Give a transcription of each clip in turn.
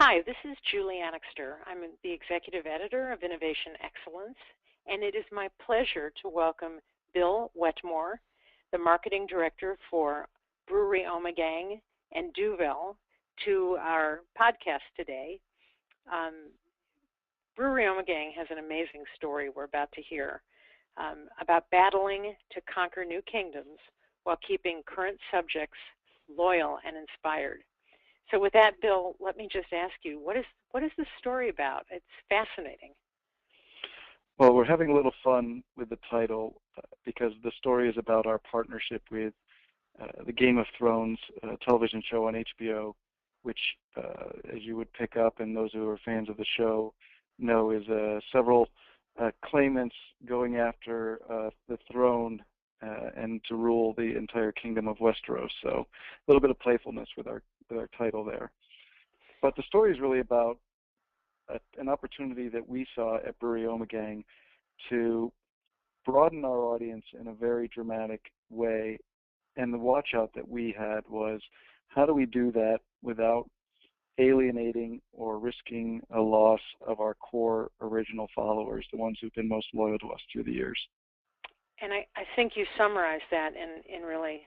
Hi, this is Julie Anixter. I'm the Executive Editor of Innovation Excellence, and it is my pleasure to welcome Bill Wetmore, the Marketing Director for Brewery Ommegang and Duvel, to our podcast today. Brewery Ommegang has an amazing story we're about to hear about battling to conquer new kingdoms while keeping current subjects loyal and inspired. So with that, Bill, let me just ask you, what is this story about? It's fascinating. Well, we're having a little fun with the title because the story is about our partnership with the Game of Thrones television show on HBO, which, as you would pick up, and those who are fans of the show know, is several claimants going after the throne and to rule the entire kingdom of Westeros. So a little bit of playfulness with our title there. But the story is really about an opportunity that we saw at Brewery Ommegang to broaden our audience in a very dramatic way. And the watch out that we had was, how do we do that without alienating or risking a loss of our core original followers, the ones who've been most loyal to us through the years? And I think you summarized that in really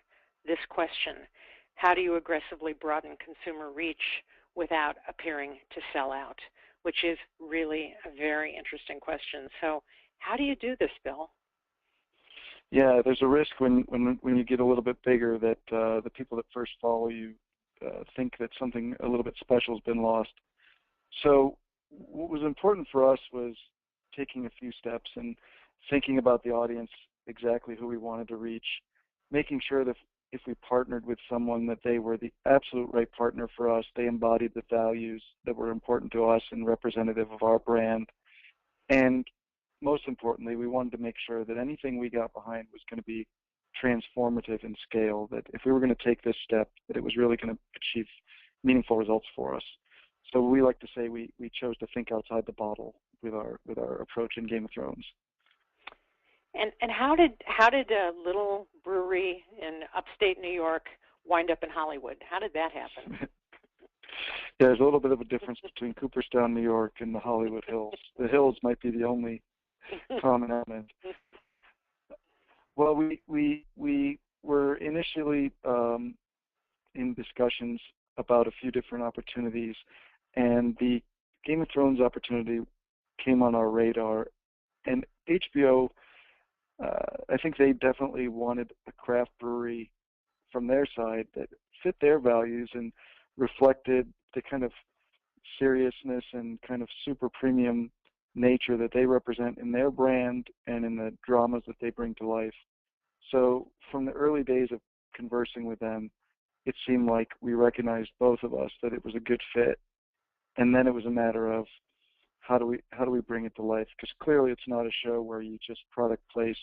this question. How do you aggressively broaden consumer reach without appearing to sell out? Which is really a very interesting question. So how do you do this, Bill? Yeah, there's a risk when you get a little bit bigger that the people that first follow you think that something a little bit special has been lost. So what was important for us was taking a few steps and thinking about the audience, exactly who we wanted to reach, making sure that if we partnered with someone that they were the absolute right partner for us, they embodied the values that were important to us and representative of our brand. And most importantly, we wanted to make sure that anything we got behind was going to be transformative in scale, that if we were going to take this step, that it was really going to achieve meaningful results for us. So we like to say we chose to think outside the bottle with our approach in Game of Thrones. And how did a little brewery in upstate New York wind up in Hollywood? How did that happen? Yeah, there's a little bit of a difference between Cooperstown, New York, and the Hollywood Hills. The hills might be the only common element. Well, we were initially in discussions about a few different opportunities, and the Game of Thrones opportunity came on our radar, and HBO. I think they definitely wanted a craft brewery from their side that fit their values and reflected the kind of seriousness and kind of super premium nature that they represent in their brand and in the dramas that they bring to life. So from the early days of conversing with them, it seemed like we recognized, both of us, that it was a good fit. And then it was a matter of how do we bring it to life? Because clearly it's not a show where you just product place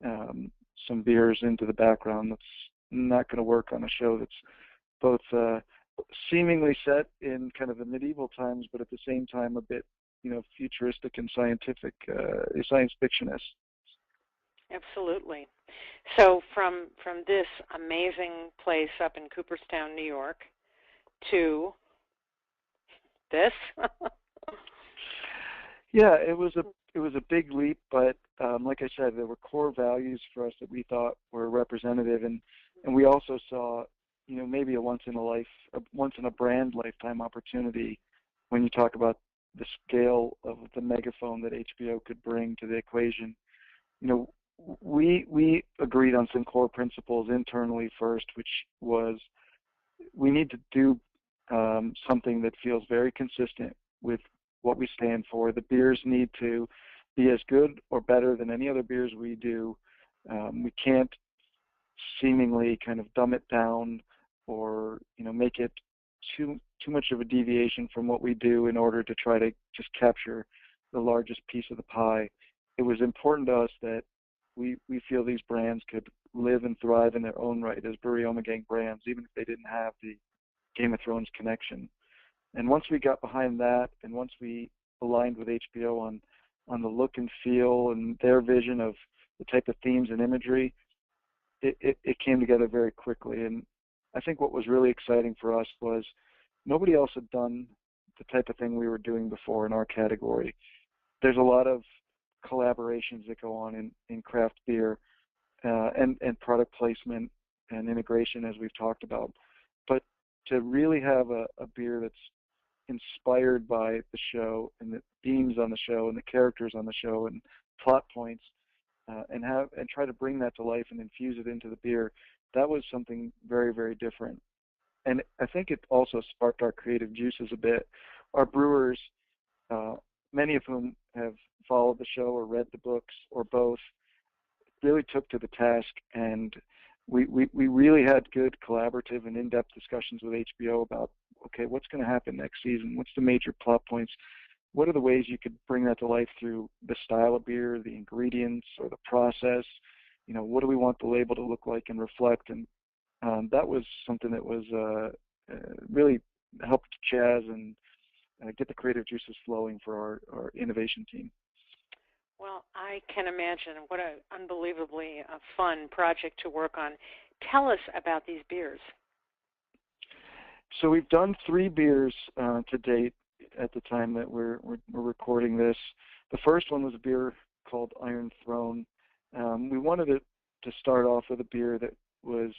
some beers into the background. That's not going to work on a show that's both seemingly set in kind of the medieval times, but at the same time a bit, futuristic and scientific, science fiction-esque. Absolutely. So from this amazing place up in Cooperstown, New York, to this. Yeah, it was a big leap, but like I said, there were core values for us that we thought were representative, and we also saw, maybe a once in a brand lifetime opportunity when you talk about the scale of the megaphone that HBO could bring to the equation. We agreed on some core principles internally first, which was we need to do something that feels very consistent with what we stand for. The beers need to be as good or better than any other beers we do. We can't seemingly kind of dumb it down or make it too much of a deviation from what we do in order to try to just capture the largest piece of the pie. It was important to us that we feel these brands could live and thrive in their own right as Brewery Ommegang brands, even if they didn't have the Game of Thrones connection. And once we got behind that, and once we aligned with HBO on the look and feel and their vision of the type of themes and imagery, it came together very quickly. And I think what was really exciting for us was nobody else had done the type of thing we were doing before in our category. There's a lot of collaborations that go on in craft beer, and product placement and integration, as we've talked about. But to really have a beer that's inspired by the show and the themes on the show and the characters on the show and plot points, and try to bring that to life and infuse it into the beer, that was something very, very different. And I think it also sparked our creative juices a bit. Our brewers, many of whom have followed the show or read the books or both, really took to the task, and we really had good collaborative and in-depth discussions with HBO about, okay, what's going to happen next season? What's the major plot points? What are the ways you could bring that to life through the style of beer, the ingredients, or the process? What do we want the label to look like and reflect? And that was something that was really helped Chaz and get the creative juices flowing for our innovation team. Well, I can imagine what an unbelievably fun project to work on. Tell us about these beers. So we've done 3 beers to date at the time that we're recording this. The first one was a beer called Iron Throne. We wanted it to start off with a beer that was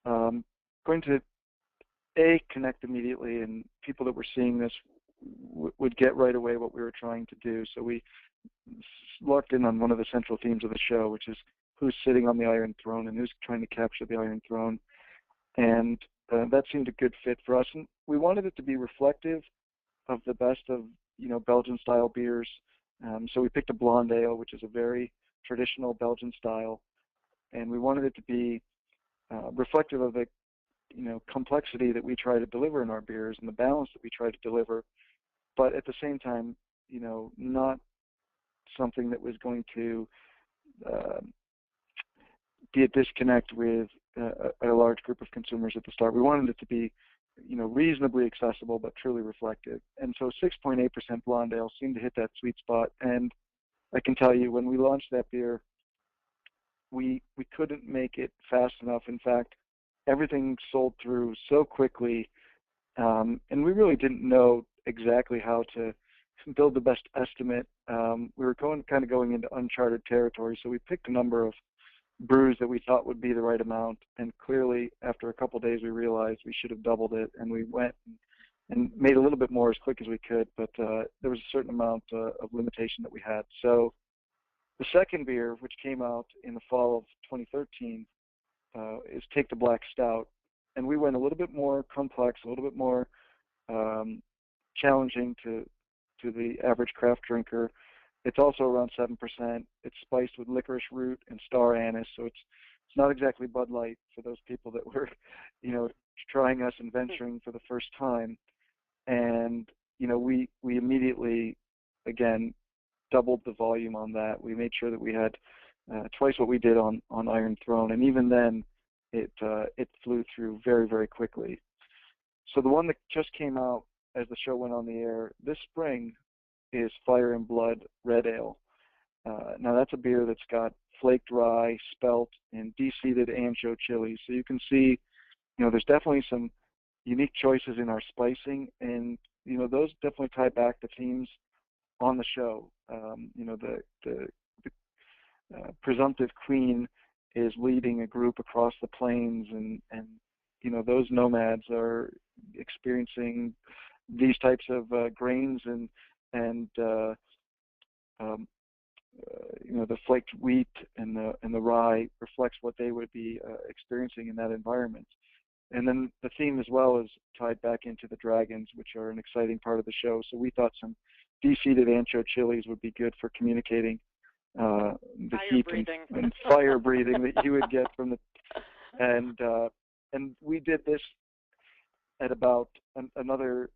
going to connect immediately, and people that were seeing this would get right away what we were trying to do. So we locked in on one of the central themes of the show, which is who's sitting on the Iron Throne and who's trying to capture the Iron Throne. And that seemed a good fit for us. And we wanted it to be reflective of the best of, Belgian-style beers. So we picked a blonde ale, which is a very traditional Belgian style. And we wanted it to be reflective of the, complexity that we try to deliver in our beers and the balance that we try to deliver. But at the same time, not something that was going to be a disconnect with a large group of consumers at the start. We wanted it to be, reasonably accessible but truly reflective. And so 6.8% blonde ale seemed to hit that sweet spot. And I can tell you, when we launched that beer, we couldn't make it fast enough. In fact, everything sold through so quickly, and we really didn't know exactly how to build the best estimate. We were going into uncharted territory, so we picked a number of brews that we thought would be the right amount, and clearly after a couple of days we realized we should have doubled it, and we went and made a little bit more as quick as we could, but there was a certain amount of limitation that we had. So the second beer, which came out in the fall of 2013, is Take the Black Stout, and we went a little bit more complex, a little bit more challenging to the average craft drinker. It's also around 7%. It's spiced with licorice root and star anise, so it's not exactly Bud Light for those people that were, trying us and venturing for the first time. And we immediately, again, doubled the volume on that. We made sure that we had twice what we did on Iron Throne, and even then, it flew through very, very quickly. So the one that just came out as the show went on the air this spring is Fire and Blood Red Ale. Now that's a beer that's got flaked rye, spelt, and de-seeded ancho chilies. So you can see, there's definitely some unique choices in our spicing, and those definitely tie back to themes on the show. The presumptive queen is leading a group across the plains, and those nomads are experiencing these types of grains and the flaked wheat and the rye reflects what they would be experiencing in that environment. And then the theme as well is tied back into the dragons, which are an exciting part of the show. So we thought some de-seeded ancho chilies would be good for communicating the heat and fire breathing that you would get from the. And we did this at about another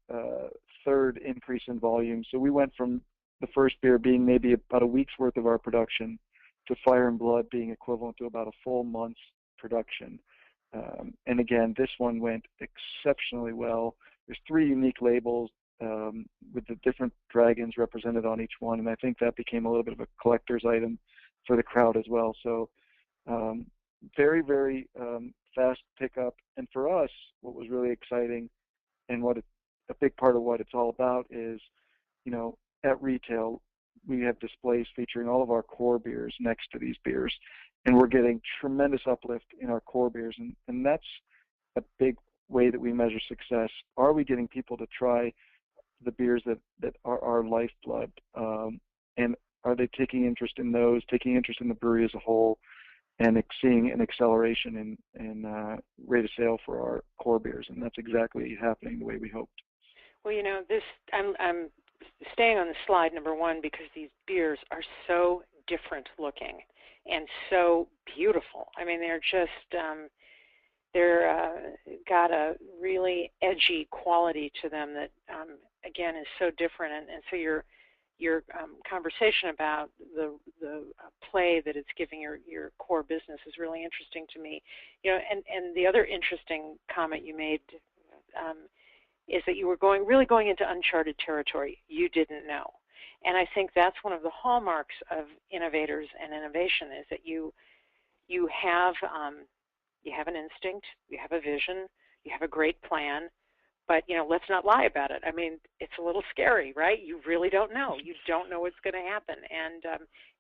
third increase in volume. So we went from the first beer being maybe about a week's worth of our production to Fire and Blood being equivalent to about a full month's production. And again, this one went exceptionally well. There's 3 unique labels with the different dragons represented on each one, and I think that became a little bit of a collector's item for the crowd as well. So very, very fast pickup. And for us, what was really exciting and what a big part of what it's all about is, at retail, we have displays featuring all of our core beers next to these beers, and we're getting tremendous uplift in our core beers, and that's a big way that we measure success. Are we getting people to try the beers that are our lifeblood, and are they taking interest in those, taking interest in the brewery as a whole, and seeing an acceleration in rate of sale for our core beers? And that's exactly happening the way we hoped. Well, I'm staying on the slide number 1 because these beers are so different looking and so beautiful. I mean, they're just they're got a really edgy quality to them that again is so different, and so your conversation about the play that it's giving your core business is really interesting to me. And the other interesting comment you made is that you were really going into uncharted territory you didn't know. And I think that's one of the hallmarks of innovators and innovation, is that you have an instinct, you have a vision, you have a great plan, but let's not lie about it. I mean, it's a little scary, right? You really don't know. You don't know what's going to happen. And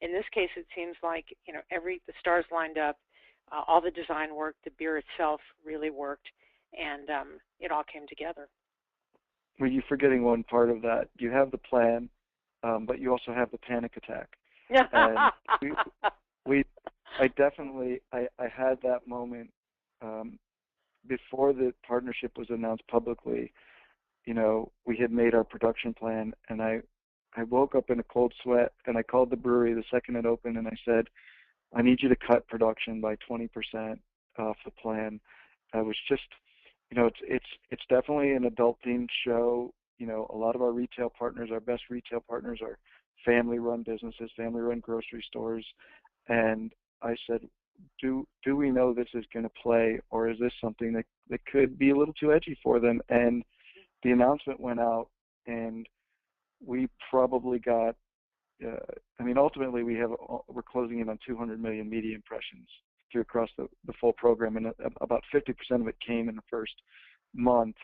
in this case, it seems like the stars lined up, all the design worked, the beer itself really worked, and it all came together. Well, you're forgetting one part of that. You have the plan, but you also have the panic attack. And I had that moment before the partnership was announced publicly. We had made our production plan, and I woke up in a cold sweat, and I called the brewery the second it opened, and I said, I need you to cut production by 20% off the plan. I was just, it's definitely an adult-themed show. A lot of our retail partners, our best retail partners, are family-run businesses, family-run grocery stores. And I said, do we know this is going to play, or is this something that could be a little too edgy for them? And the announcement went out, and we probably got, ultimately we're closing in on 200 million media impressions across the full program, and about 50% of it came in the first month.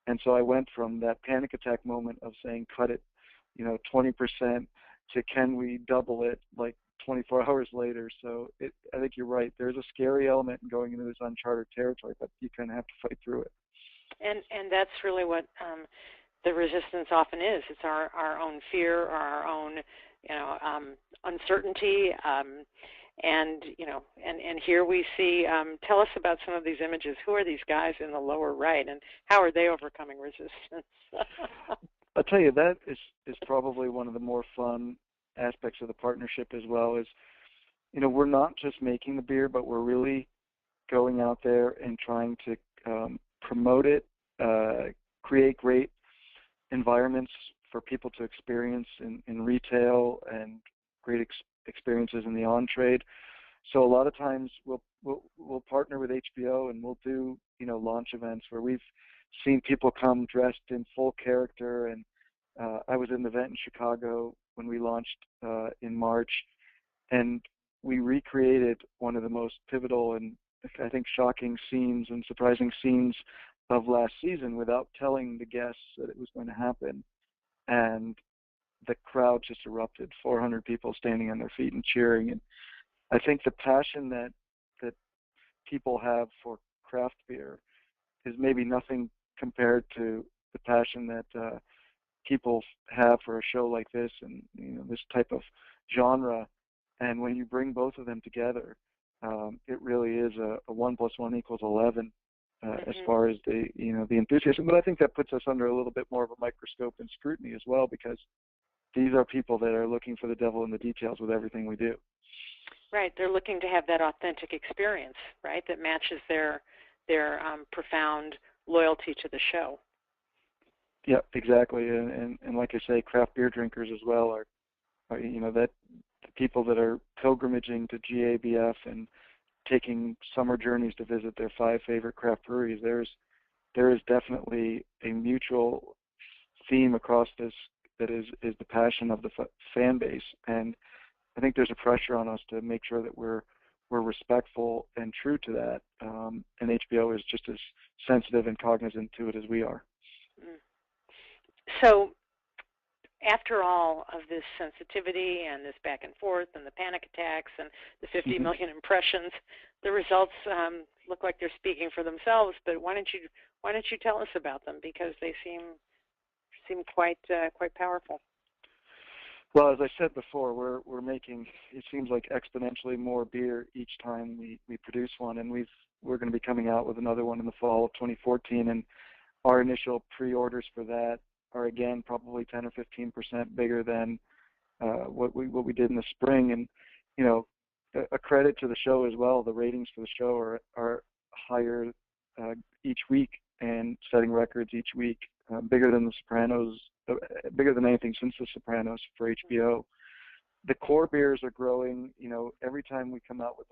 And so I went from that panic attack moment of saying cut it, 20%, to can we double it like 24 hours later. So I think you're right. There's a scary element in going into this uncharted territory, but you kind of have to fight through it. And that's really what the resistance often is. It's our own fear, or our own uncertainty. And here we see, tell us about some of these images. Who are these guys in the lower right, and how are they overcoming resistance? I'll tell you, that is probably one of the more fun aspects of the partnership as well. Is, we're not just making the beer, but we're really going out there and trying to promote it, create great environments for people to experience in retail, and great experiences in the on-trade. So a lot of times we'll partner with HBO, and we'll do launch events where we've seen people come dressed in full character. And I was in the event in Chicago when we launched in March, and we recreated one of the most pivotal and I think shocking scenes and surprising scenes of last season without telling the guests that it was going to happen. And the crowd just erupted, 400 people standing on their feet and cheering. And I think the passion that people have for craft beer is maybe nothing compared to the passion that people have for a show like this, and this type of genre. And when you bring both of them together, it really is a 1 + 1 = 11 as far as the enthusiasm. But I think that puts us under a little bit more of a microscope and scrutiny as well, because these are people that are looking for the devil in the details with everything we do. Right. They're looking to have that authentic experience, right, that matches their profound loyalty to the show. Yeah, exactly. And like I say, craft beer drinkers as well are that the people that are pilgrimaging to GABF and taking summer journeys to visit their 5 favorite craft breweries. There is definitely a mutual theme across this that is the passion of the fan base, and I think there's a pressure on us to make sure that we're respectful and true to that. And HBO is just as sensitive and cognizant to it as we are. So after all of this sensitivity and this back and forth and the panic attacks and the 50 million impressions, the results look like they're speaking for themselves. But why don't you tell us about them, because they seem quite powerful. Well, as I said before, we're making, it seems like, exponentially more beer each time we produce one, and we're going to be coming out with another one in the fall of 2014, and our initial pre-orders for that are again probably 10 or 15% bigger than what we did in the spring. And you know, a credit to the show as well. The ratings for the show are higher each week and setting records each week, bigger than The Sopranos, bigger than anything since The Sopranos for HBO. The core beers are growing. You know, every time we come out with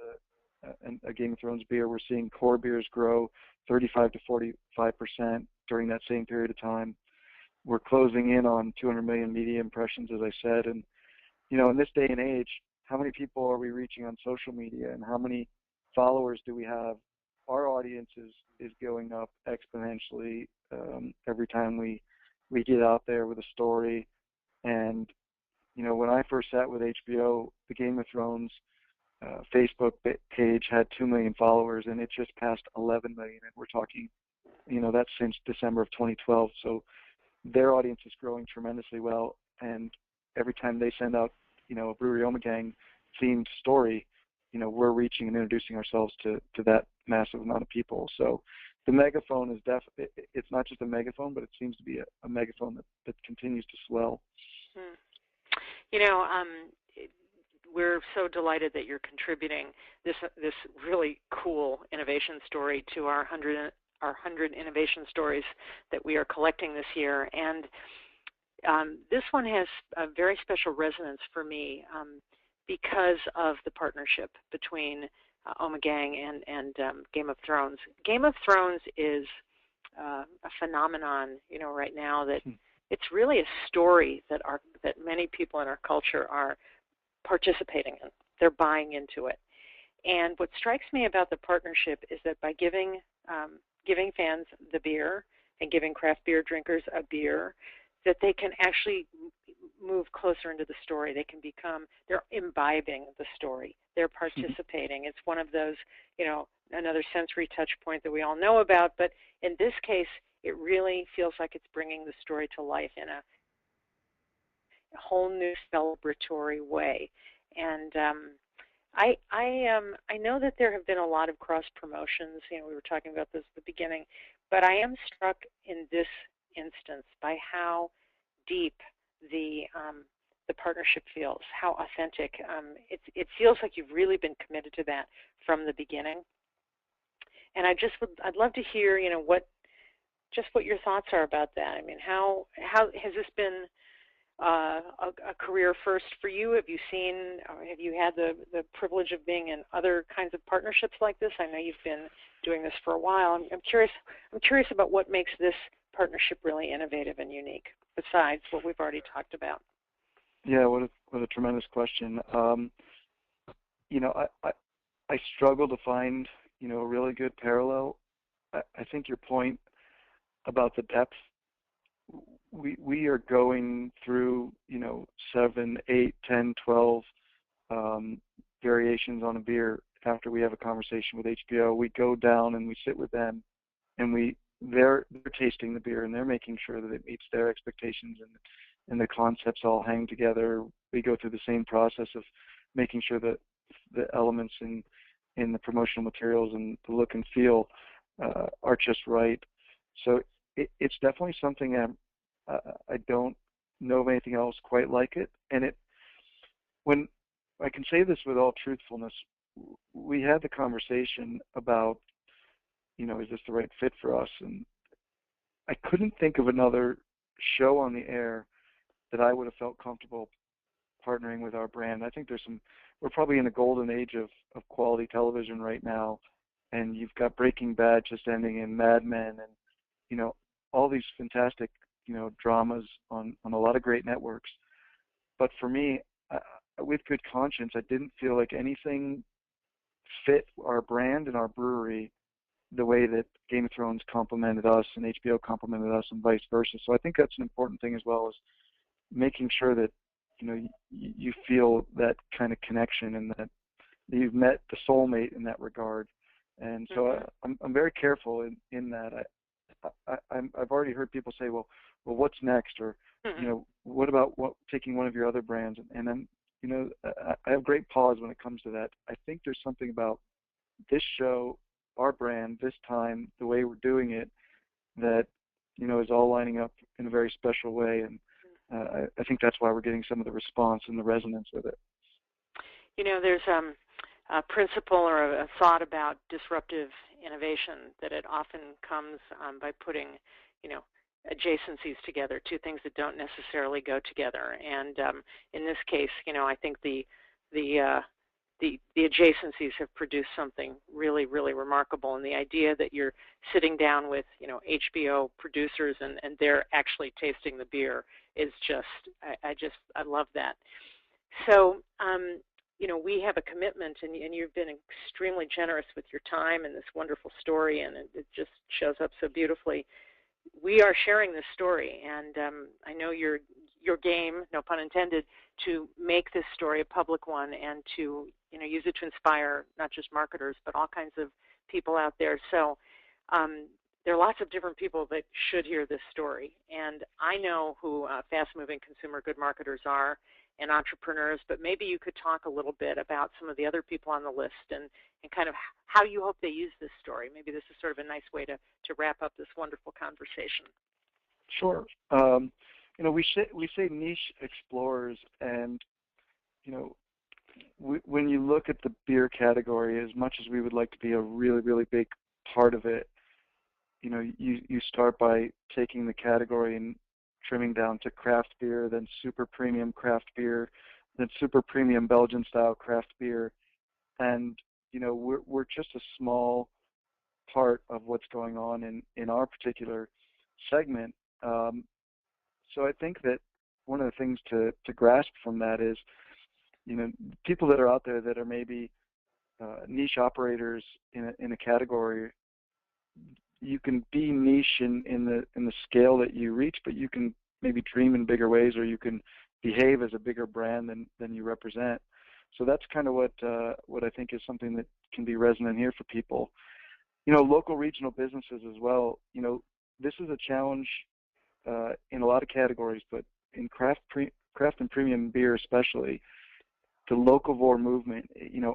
a Game of Thrones beer, we're seeing core beers grow 35 to 45% during that same period of time. We're closing in on 200 million media impressions, as I said. And, you know, in this day and age, how many people are we reaching on social media, and how many followers do we have? Our audience is going up exponentially every time we get out there with a story. And, you know, when I first sat with HBO, the Game of Thrones Facebook page had 2 million followers, and it just passed 11 million. And we're talking, you know, that's since December of 2012. So their audience is growing tremendously well. And every time they send out, you know, a Brewery Ommegang themed story, you know, we're reaching and introducing ourselves to that massive amount of people. So the megaphone is it's not just a megaphone, but it seems to be a megaphone that continues to swell. You know, we're so delighted that you're contributing this really cool innovation story to our 100 innovation stories that we are collecting this year. And this one has a very special resonance for me because of the partnership between Ommegang and Game of Thrones. Game of Thrones is a phenomenon, you know, right now that it's really a story that many people in our culture are participating in. They're buying into it. And what strikes me about the partnership is that by giving fans the beer and giving craft beer drinkers a beer, that they can actually move closer into the story. They're imbibing the story. They're participating. It's one of those, you know, another sensory touch point that we all know about, but in this case, it really feels like it's bringing the story to life in a whole new celebratory way. And I know that there have been a lot of cross promotions. You know, we were talking about this at the beginning, but I am struck in this instance by how deep the partnership feels, how authentic. It feels like you've really been committed to that from the beginning. And I'd love to hear, you know, what your thoughts are about that. I mean, how has this been a career first for you? Have you had the privilege of being in other kinds of partnerships like this? I know you've been doing this for a while. I'm curious about what makes this partnership really innovative and unique, besides what we've already talked about. Yeah, what a tremendous question. You know, I struggle to find, you know, a really good parallel. I think your point about the depth, we are going through, you know, 7, 8, 10, 12 variations on a beer after we have a conversation with HBO. We go down and we sit with them, and they're tasting the beer, and they're making sure that it meets their expectations, and the concepts all hang together. We go through the same process of making sure that the elements in the promotional materials and the look and feel are just right. So it's definitely something I don't know of anything else quite like it. And when I can say this with all truthfulness, we had the conversation about, you know, is this the right fit for us? And I couldn't think of another show on the air that I would have felt comfortable partnering with our brand. I think we're probably in a golden age of quality television right now, and you've got Breaking Bad just ending, and Mad Men, and, you know, all these fantastic, you know, dramas on a lot of great networks. But for me, with good conscience, I didn't feel like anything fit our brand and our brewery the way that Game of Thrones complemented us and HBO complemented us and vice versa. So I think that's an important thing as well, is making sure that you feel that kind of connection and that you've met the soulmate in that regard. And so I'm very careful in that. I've already heard people say, well, what's next, or what about taking one of your other brands? And then I have great pause when it comes to that. I think there's something about this show, our brand, this time, the way we're doing it, that is all lining up in a very special way, and I think that's why we're getting some of the response and the resonance with it. There's a principle or a thought about disruptive innovation, that it often comes by putting, adjacencies together, two things that don't necessarily go together. And in this case, I think the adjacencies have produced something really, really remarkable. And the idea that you're sitting down with, HBO producers and they're actually tasting the beer is just, I love that. So, we have a commitment, and you've been extremely generous with your time and this wonderful story, and it just shows up so beautifully. We are sharing this story, and I know your game, no pun intended, to make this story a public one and to use it to inspire not just marketers but all kinds of people out there. So there are lots of different people that should hear this story, and I know who fast-moving consumer good marketers are and entrepreneurs, but maybe you could talk a little bit about some of the other people on the list and kind of how you hope they use this story. Maybe this is sort of a nice way to wrap up this wonderful conversation. Sure. We say niche explorers, and when you look at the beer category, as much as we would like to be a really, really big part of it, you start by taking the category and trimming down to craft beer, then super premium craft beer, then super premium Belgian style craft beer, and we're just a small part of what's going on in our particular segment. So I think that one of the things to grasp from that is, people that are out there that are maybe niche operators in a category. You can be niche in the scale that you reach, but you can maybe dream in bigger ways, or you can behave as a bigger brand than you represent. So that's kind of what I think is something that can be resonant here for people. Local regional businesses as well. This is a challenge in a lot of categories, but in craft and premium beer especially, the locavore movement.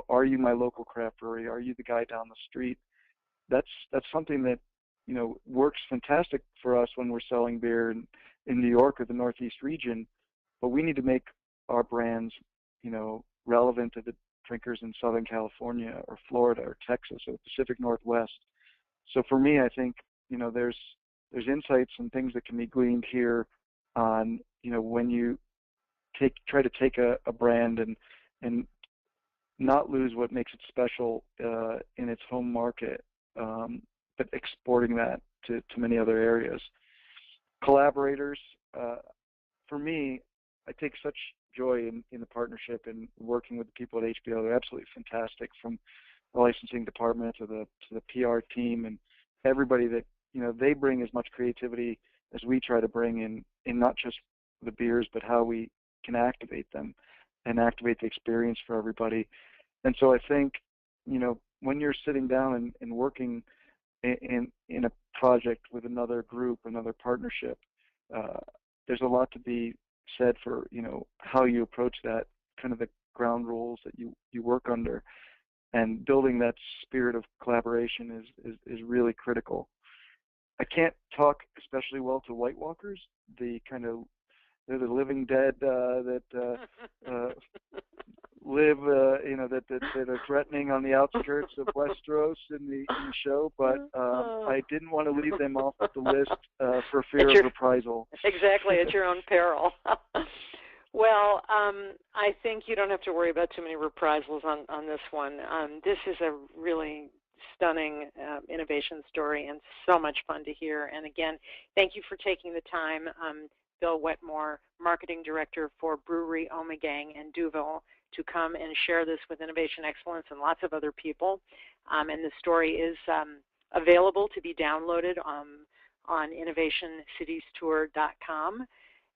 Are you my local craft brewery? Are you the guy down the street? That's something that works fantastic for us when we're selling beer in New York or the Northeast region, but we need to make our brands, relevant to the drinkers in Southern California or Florida or Texas or the Pacific Northwest. So for me, I think, there's insights and things that can be gleaned here on, when you try to take a brand and not lose what makes it special in its home market, but exporting that to many other areas. Collaborators, for me, I take such joy in the partnership and working with the people at HBO. They're absolutely fantastic, from the licensing department to the PR team and everybody that, they bring as much creativity as we try to bring in not just the beers, but how we can activate them and activate the experience for everybody. And so I think, when you're sitting down and working in a project with another group, another partnership, there's a lot to be said for, how you approach that, kind of the ground rules that you work under, and building that spirit of collaboration is really critical. I can't talk especially well to White Walkers, they're the living dead that live, that are threatening on the outskirts of Westeros in the show, but I didn't want to leave them off the list for fear of reprisal. Exactly, at your own peril. Well, I think you don't have to worry about too many reprisals on this one. This is a really stunning innovation story and so much fun to hear. And again, thank you for taking the time, Bill Wetmore, Marketing Director for Brewery Ommegang and Duvel, to come and share this with Innovation Excellence and lots of other people. And the story is available to be downloaded on innovationcitiestour.com.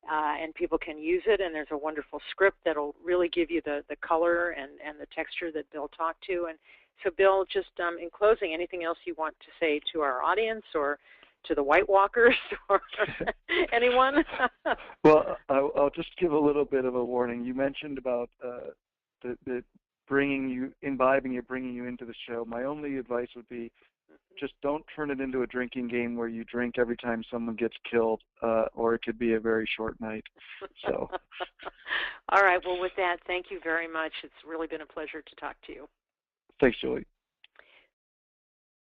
And people can use it, and there's a wonderful script that'll really give you the color and the texture that Bill talked to. And so, Bill, just in closing, anything else you want to say to our audience or to the White Walkers or anyone? Well, I'll just give a little bit of a warning. You mentioned about the bringing you into the show. My only advice would be just don't turn it into a drinking game where you drink every time someone gets killed, or it could be a very short night. So. All right. Well, with that, thank you very much. It's really been a pleasure to talk to you. Thanks, Julie.